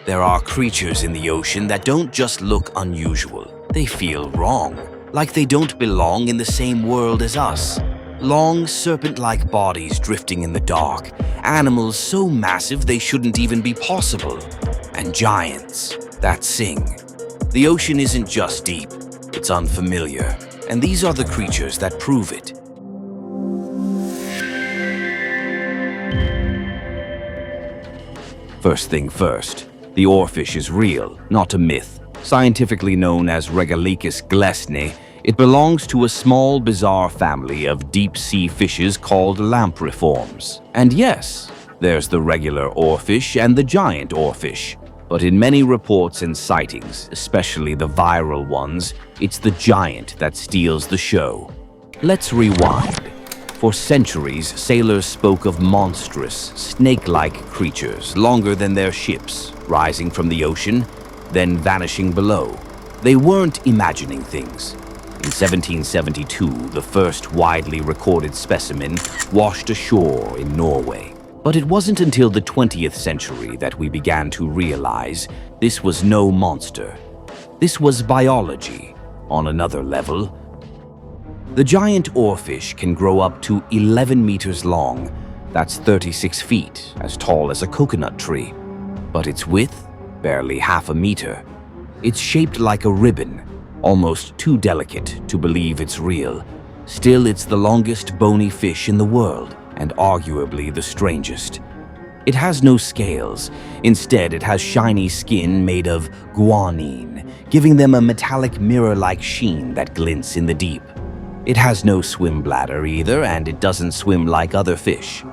There are creatures in the ocean that don't just look unusual, they feel wrong, like they don't belong in the same world as us. Long, serpent-like bodies drifting in the dark, animals so massive they shouldn't even be possible, and giants that sing. The ocean isn't just deep, it's unfamiliar, and these are the creatures that prove it. First thing first, the oarfish is real, not a myth. Scientifically known as Regalicus glesne, it belongs to a small, bizarre family of deep-sea fishes called lampriforms. And yes, there's the regular oarfish and the giant oarfish. But in many reports and sightings, especially the viral ones, it's the giant that steals the show. Let's rewind. For centuries, sailors spoke of monstrous, snake-like creatures, longer than their ships, rising from the ocean, then vanishing below. They weren't imagining things. In 1772, the first widely recorded specimen washed ashore in Norway. But it wasn't until the 20th century that we began to realize this was no monster. This was biology on another level. The giant oarfish can grow up to 11 meters long. That's 36 feet, as tall as a coconut tree. But its width? Barely half a meter. It's shaped like a ribbon, almost too delicate to believe it's real. Still, it's the longest bony fish in the world, and arguably the strangest. It has no scales. Instead, it has shiny skin made of guanine, giving them a metallic mirror-like sheen that glints in the deep. It has no swim bladder either, and it doesn't swim like other fish.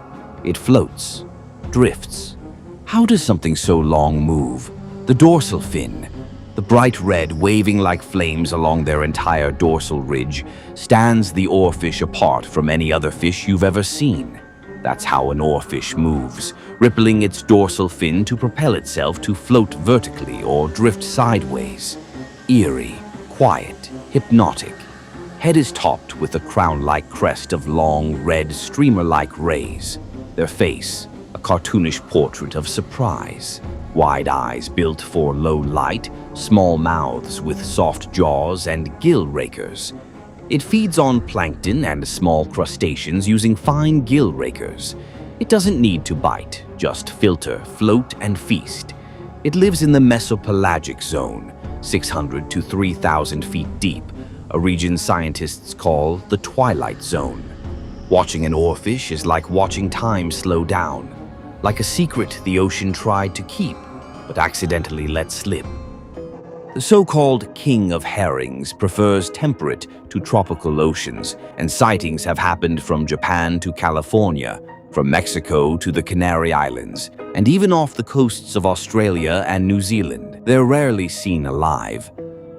It floats, drifts. How does something so long move? The dorsal fin, the bright red waving like flames along their entire dorsal ridge, stands the oarfish apart from any other fish you've ever seen. That's how an oarfish moves, rippling its dorsal fin to propel itself to float vertically or drift sideways. Eerie, quiet, hypnotic. Head is topped with a crown-like crest of long, red, streamer-like rays. Their face, a cartoonish portrait of surprise. Wide eyes built for low light, small mouths with soft jaws and gill rakers. It feeds on plankton and small crustaceans using fine gill rakers. It doesn't need to bite, just filter, float, and feast. It lives in the mesopelagic zone, 600 to 3,000 feet deep, a region scientists call the twilight zone. Watching an oarfish is like watching time slow down, like a secret the ocean tried to keep, but accidentally let slip. The so-called king of herrings prefers temperate to tropical oceans, and sightings have happened from Japan to California, from Mexico to the Canary Islands, and even off the coasts of Australia and New Zealand. They're rarely seen alive.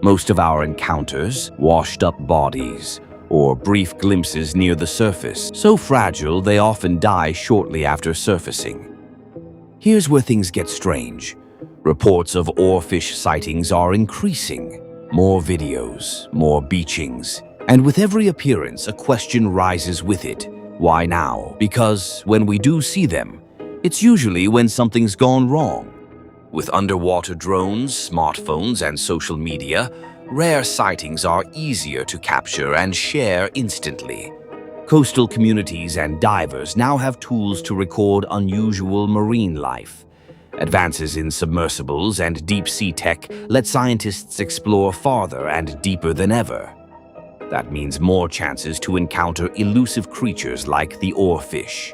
Most of our encounters, washed-up bodies, or brief glimpses near the surface, so fragile they often die shortly after surfacing. Here's where things get strange. Reports of oarfish sightings are increasing. More videos, more beachings, and with every appearance, a question rises with it. Why now? Because when we do see them, it's usually when something's gone wrong. With underwater drones, smartphones, and social media, rare sightings are easier to capture and share instantly. Coastal communities and divers now have tools to record unusual marine life. Advances in submersibles and deep-sea tech let scientists explore farther and deeper than ever. That means more chances to encounter elusive creatures like the oarfish.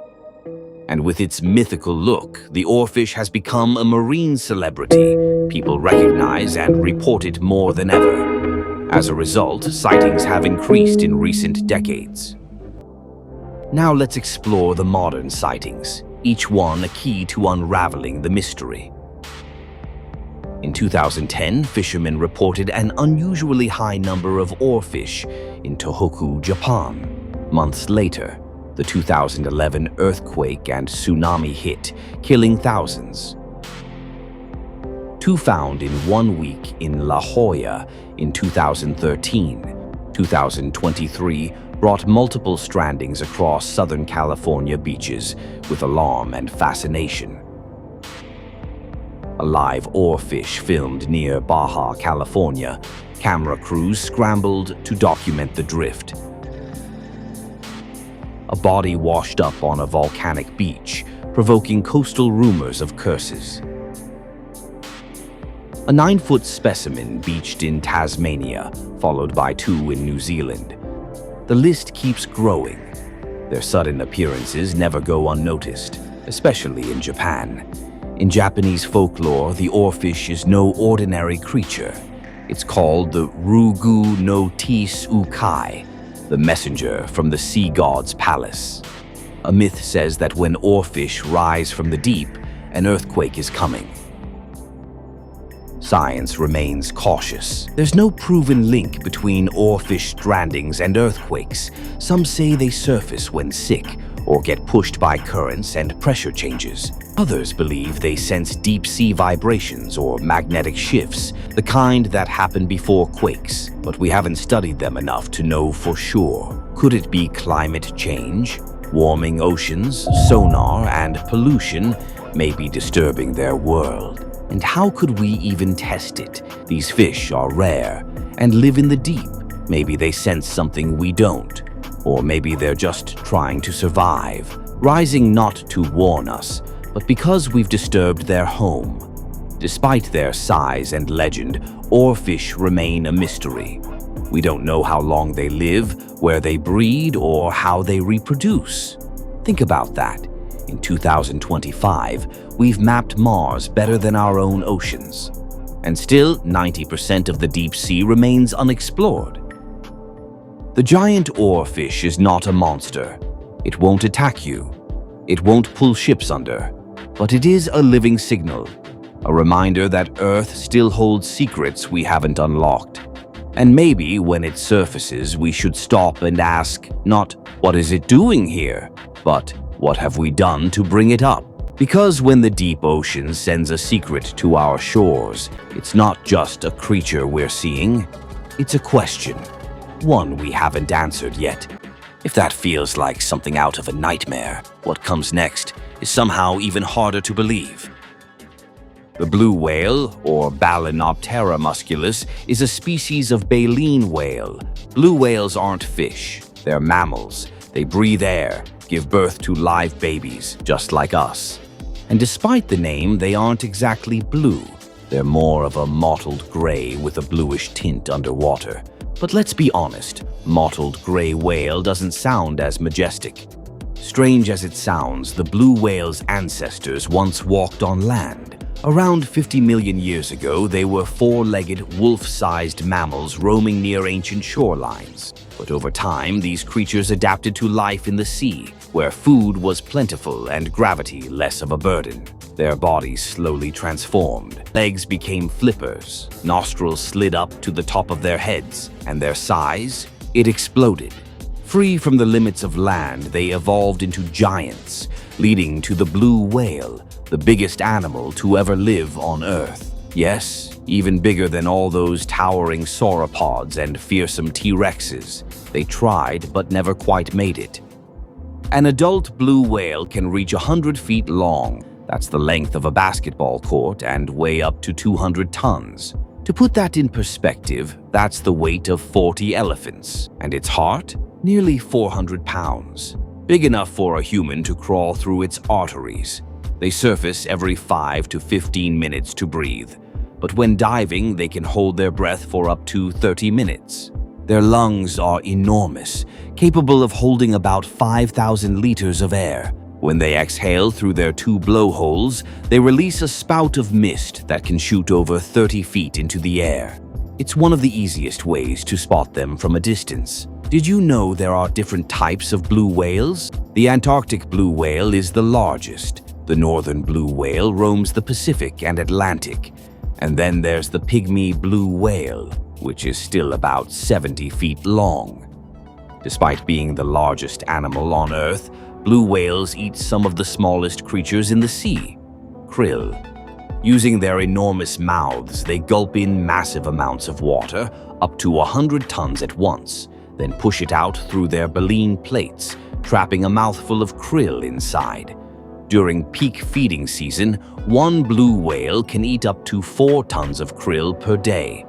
And with its mythical look, the oarfish has become a marine celebrity. People recognize and report it more than ever. As a result, sightings have increased in recent decades. Now let's explore the modern sightings, each one a key to unraveling the mystery. In 2010, fishermen reported an unusually high number of oarfish in Tohoku, Japan. Months later, the 2011 earthquake and tsunami hit, killing thousands. Two found in 1 week in La Jolla in 2013. 2023 brought multiple strandings across Southern California beaches with alarm and fascination. A live oarfish filmed near Baja, California. Camera crews scrambled to document the drift. A body washed up on a volcanic beach, provoking coastal rumors of curses. A 9-foot specimen beached in Tasmania, followed by 2 in New Zealand. The list keeps growing. Their sudden appearances never go unnoticed, especially in Japan. In Japanese folklore, the oarfish is no ordinary creature. It's called the Rugu no Tsukai, the messenger from the sea god's palace. A myth says that when oarfish rise from the deep, an earthquake is coming. Science remains cautious. There's no proven link between oarfish strandings and earthquakes. Some say they surface when sick or get pushed by currents and pressure changes. Others believe they sense deep-sea vibrations or magnetic shifts, the kind that happen before quakes, but we haven't studied them enough to know for sure. Could it be climate change? Warming oceans, sonar, and pollution may be disturbing their world. And how could we even test it? These fish are rare and live in the deep. Maybe they sense something we don't. Or maybe they're just trying to survive, rising not to warn us, but because we've disturbed their home. Despite their size and legend, oarfish remain a mystery. We don't know how long they live, where they breed, or how they reproduce. Think about that. In 2025, we've mapped Mars better than our own oceans. And still, 90% of the deep sea remains unexplored. The giant oarfish is not a monster. It won't attack you. It won't pull ships under. But it is a living signal, a reminder that Earth still holds secrets we haven't unlocked. And maybe when it surfaces, we should stop and ask, not, what is it doing here? But, what have we done to bring it up? Because when the deep ocean sends a secret to our shores, it's not just a creature we're seeing, it's a question. One we haven't answered yet. If that feels like something out of a nightmare, what comes next is somehow even harder to believe. The blue whale, or Balænoptera musculus, is a species of baleen whale. Blue whales aren't fish, they're mammals. They breathe air, give birth to live babies, just like us. And despite the name, they aren't exactly blue. They're more of a mottled gray with a bluish tint underwater. But let's be honest, mottled gray whale doesn't sound as majestic. Strange as it sounds, the blue whale's ancestors once walked on land. Around 50 million years ago, they were 4-legged, wolf-sized mammals roaming near ancient shorelines. But over time, these creatures adapted to life in the sea, where food was plentiful and gravity less of a burden. Their bodies slowly transformed. Legs became flippers, nostrils slid up to the top of their heads, and their size, it exploded. Free from the limits of land, they evolved into giants, leading to the blue whale, the biggest animal to ever live on Earth. Yes, even bigger than all those towering sauropods and fearsome T-Rexes. They tried, but never quite made it. An adult blue whale can reach 100 feet long. That's the length of a basketball court and weigh up to 200 tons. To put that in perspective, that's the weight of 40 elephants. And its heart? Nearly 400 pounds. Big enough for a human to crawl through its arteries. They surface every 5 to 15 minutes to breathe. But when diving, they can hold their breath for up to 30 minutes. Their lungs are enormous, capable of holding about 5,000 liters of air. When they exhale through their 2 blowholes, they release a spout of mist that can shoot over 30 feet into the air. It's one of the easiest ways to spot them from a distance. Did you know there are different types of blue whales? The Antarctic blue whale is the largest. The northern blue whale roams the Pacific and Atlantic. And then there's the pygmy blue whale, which is still about 70 feet long. Despite being the largest animal on Earth, blue whales eat some of the smallest creatures in the sea, krill. Using their enormous mouths, they gulp in massive amounts of water, up to 100 tons at once, then push it out through their baleen plates, trapping a mouthful of krill inside. During peak feeding season, one blue whale can eat up to 4 tons of krill per day.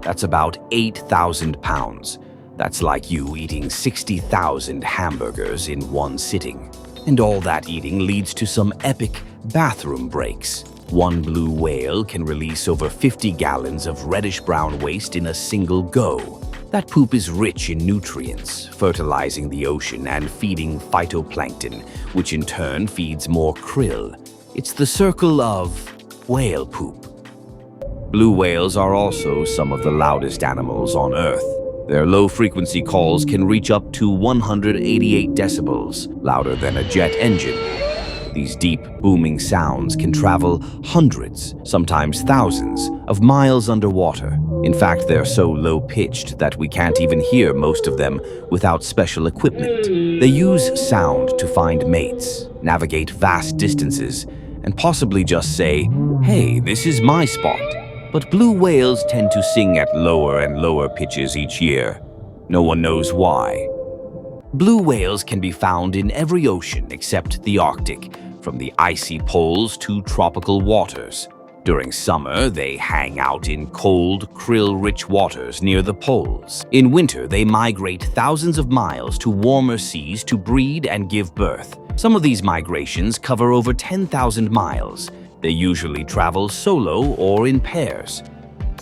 That's about 8,000 pounds. That's like you eating 60,000 hamburgers in one sitting. And all that eating leads to some epic bathroom breaks. One blue whale can release over 50 gallons of reddish-brown waste in a single go. That poop is rich in nutrients, fertilizing the ocean and feeding phytoplankton, which in turn feeds more krill. It's the circle of whale poop. Blue whales are also some of the loudest animals on Earth. Their low-frequency calls can reach up to 188 decibels, louder than a jet engine. These deep, booming sounds can travel hundreds, sometimes thousands, of miles underwater. In fact, they're so low-pitched that we can't even hear most of them without special equipment. They use sound to find mates, navigate vast distances, and possibly just say, "Hey, this is my spot." But blue whales tend to sing at lower and lower pitches each year. No one knows why. Blue whales can be found in every ocean except the Arctic, from the icy poles to tropical waters. During summer, they hang out in cold, krill-rich waters near the poles. In winter, they migrate thousands of miles to warmer seas to breed and give birth. Some of these migrations cover over 10,000 miles. They usually travel solo or in pairs.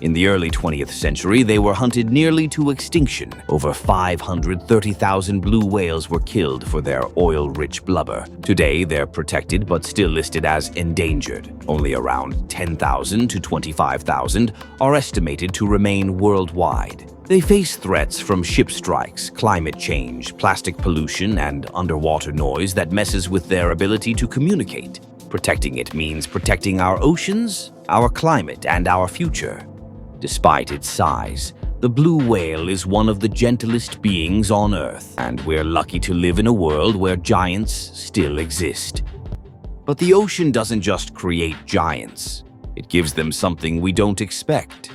In the early 20th century, they were hunted nearly to extinction. Over 530,000 blue whales were killed for their oil-rich blubber. Today, they're protected but still listed as endangered. Only around 10,000 to 25,000 are estimated to remain worldwide. They face threats from ship strikes, climate change, plastic pollution, and underwater noise that messes with their ability to communicate. Protecting it means protecting our oceans, our climate, and our future. Despite its size, the blue whale is one of the gentlest beings on Earth, and we're lucky to live in a world where giants still exist. But the ocean doesn't just create giants. It gives them something we don't expect.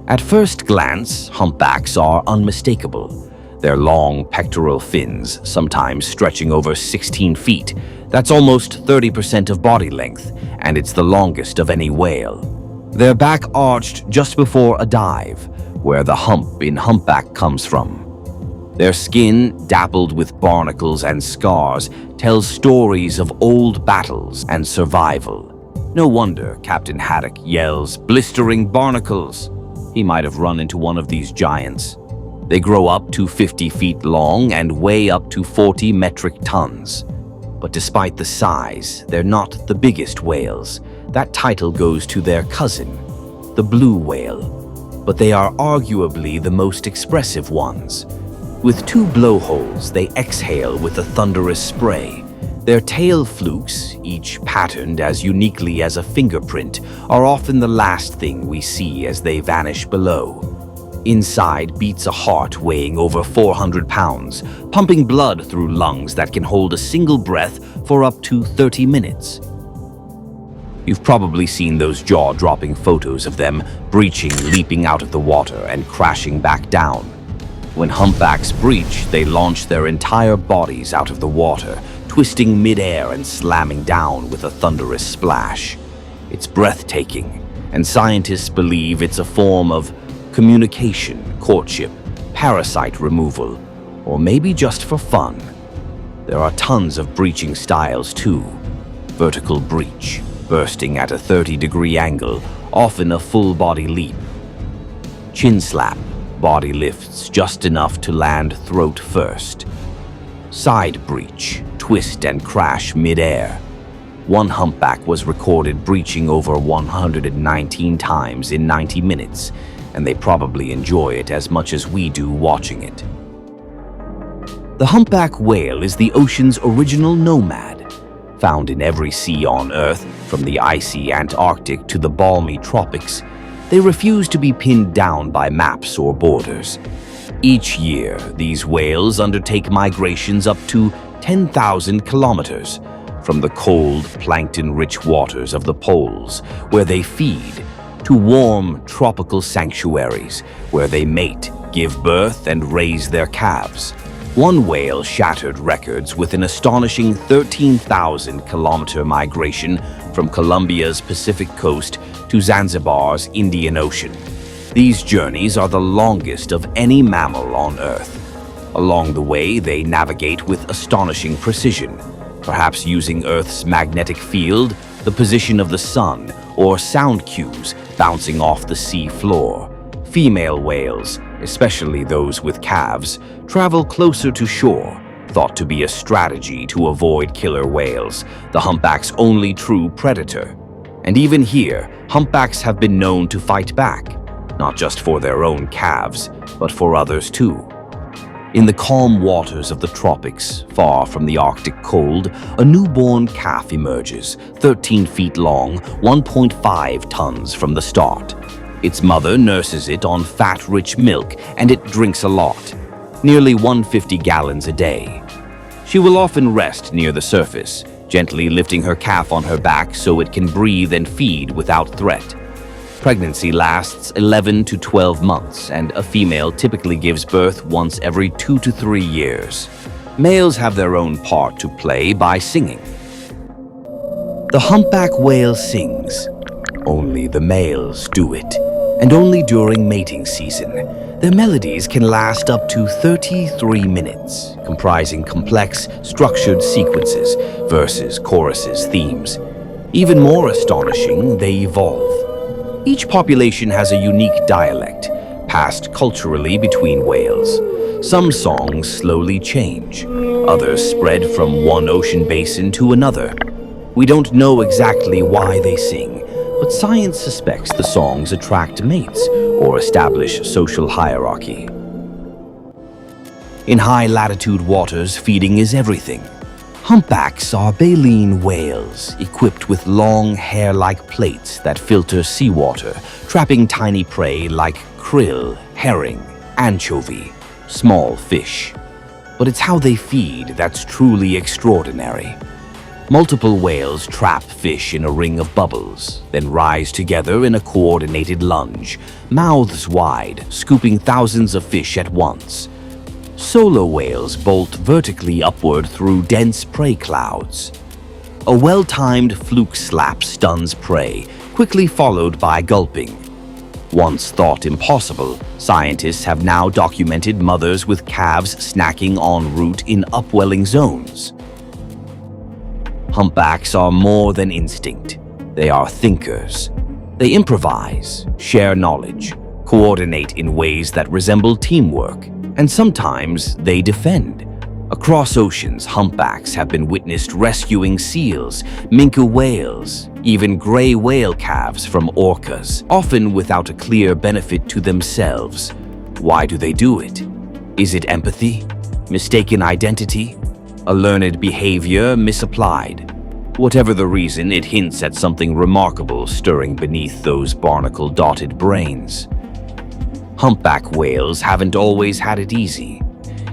At first glance, humpbacks are unmistakable. Their long pectoral fins, sometimes stretching over 16 feet, that's almost 30% of body length, and it's the longest of any whale. Their back arched just before a dive, where the hump in humpback comes from. Their skin, dappled with barnacles and scars, tells stories of old battles and survival. No wonder Captain Haddock yells, "Blistering barnacles!" He might have run into one of these giants. They grow up to 50 feet long and weigh up to 40 metric tons. But despite the size, they're not the biggest whales. That title goes to their cousin, the blue whale. But they are arguably the most expressive ones. With 2 blowholes, they exhale with a thunderous spray. Their tail flukes, each patterned as uniquely as a fingerprint, are often the last thing we see as they vanish below. Inside beats a heart weighing over 400 pounds, pumping blood through lungs that can hold a single breath for up to 30 minutes. You've probably seen those jaw-dropping photos of them breaching, leaping out of the water and crashing back down. When humpbacks breach, they launch their entire bodies out of the water, twisting mid-air and slamming down with a thunderous splash. It's breathtaking, and scientists believe it's a form of communication, courtship, parasite removal, or maybe just for fun. There are tons of breaching styles too. Vertical breach, bursting at a 30-degree angle, often a full-body leap. Chin slap, body lifts just enough to land throat first. Side breach, twist and crash mid-air. One humpback was recorded breaching over 119 times in 90 minutes, and they probably enjoy it as much as we do watching it. The humpback whale is the ocean's original nomad. Found in every sea on Earth, from the icy Antarctic to the balmy tropics, they refuse to be pinned down by maps or borders. Each year, these whales undertake migrations up to 10,000 kilometers from the cold, plankton-rich waters of the poles, where they feed, to warm, tropical sanctuaries, where they mate, give birth, and raise their calves. One whale shattered records with an astonishing 13,000-kilometer migration from Colombia's Pacific coast to Zanzibar's Indian Ocean. These journeys are the longest of any mammal on Earth. Along the way, they navigate with astonishing precision, perhaps using Earth's magnetic field, the position of the sun, or sound cues bouncing off the sea floor. Female whales, especially those with calves, travel closer to shore, thought to be a strategy to avoid killer whales, the humpback's only true predator. And even here, humpbacks have been known to fight back, not just for their own calves, but for others too. In the calm waters of the tropics, far from the Arctic cold, a newborn calf emerges, 13 feet long, 1.5 tons from the start. Its mother nurses it on fat-rich milk, and it drinks a lot, nearly 150 gallons a day. She will often rest near the surface, gently lifting her calf on her back so it can breathe and feed without threat. Pregnancy lasts 11 to 12 months, and a female typically gives birth once every 2 to 3 years. Males have their own part to play by singing. The humpback whale sings. Only the males do it, and only during mating season. Their melodies can last up to 33 minutes, comprising complex, structured sequences, verses, choruses, themes. Even more astonishing, they evolve. Each population has a unique dialect, passed culturally between whales. Some songs slowly change, others spread from one ocean basin to another. We don't know exactly why they sing, but science suspects the songs attract mates or establish social hierarchy. In high-latitude waters, feeding is everything. Humpbacks are baleen whales, equipped with long, hair-like plates that filter seawater, trapping tiny prey like krill, herring, anchovy, small fish. But it's how they feed that's truly extraordinary. Multiple whales trap fish in a ring of bubbles, then rise together in a coordinated lunge, mouths wide, scooping thousands of fish at once. Solo whales bolt vertically upward through dense prey clouds. A well-timed fluke slap stuns prey, quickly followed by gulping. Once thought impossible, scientists have now documented mothers with calves snacking en route in upwelling zones. Humpbacks are more than instinct. They are thinkers. They improvise, share knowledge, coordinate in ways that resemble teamwork, and sometimes they defend. Across oceans, humpbacks have been witnessed rescuing seals, minke whales, even gray whale calves from orcas, often without a clear benefit to themselves. Why do they do it? Is it empathy? Mistaken identity? A learned behavior misapplied? Whatever the reason, it hints at something remarkable stirring beneath those barnacle-dotted brains. Humpback whales haven't always had it easy.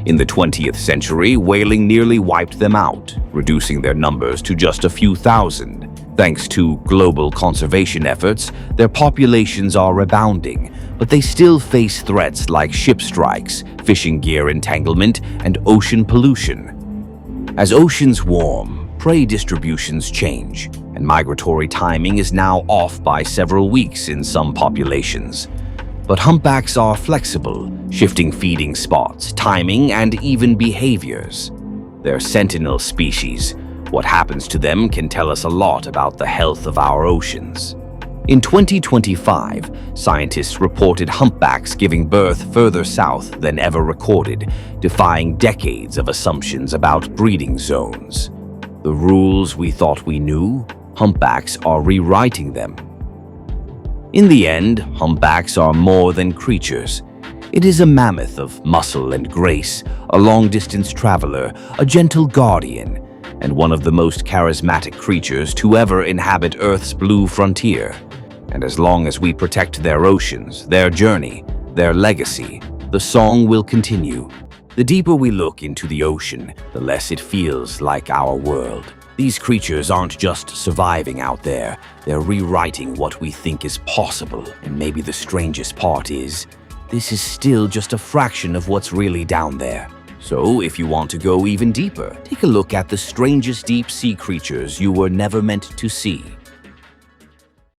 In the 20th century, whaling nearly wiped them out, reducing their numbers to just a few thousand. Thanks to global conservation efforts, their populations are rebounding, but they still face threats like ship strikes, fishing gear entanglement, and ocean pollution. As oceans warm, prey distributions change, and migratory timing is now off by several weeks in some populations. But humpbacks are flexible, shifting feeding spots, timing, and even behaviors. They're sentinel species. What happens to them can tell us a lot about the health of our oceans. In 2025, scientists reported humpbacks giving birth further south than ever recorded, defying decades of assumptions about breeding zones. The rules we thought we knew, humpbacks are rewriting them. In the end, humpbacks are more than creatures. It is a mammoth of muscle and grace, a long-distance traveler, a gentle guardian, and one of the most charismatic creatures to ever inhabit Earth's blue frontier. And as long as we protect their oceans, their journey, their legacy, the song will continue. The deeper we look into the ocean, the less it feels like our world. These creatures aren't just surviving out there, they're rewriting what we think is possible. And maybe the strangest part is, this is still just a fraction of what's really down there. So, if you want to go even deeper, take a look at the strangest deep-sea creatures you were never meant to see.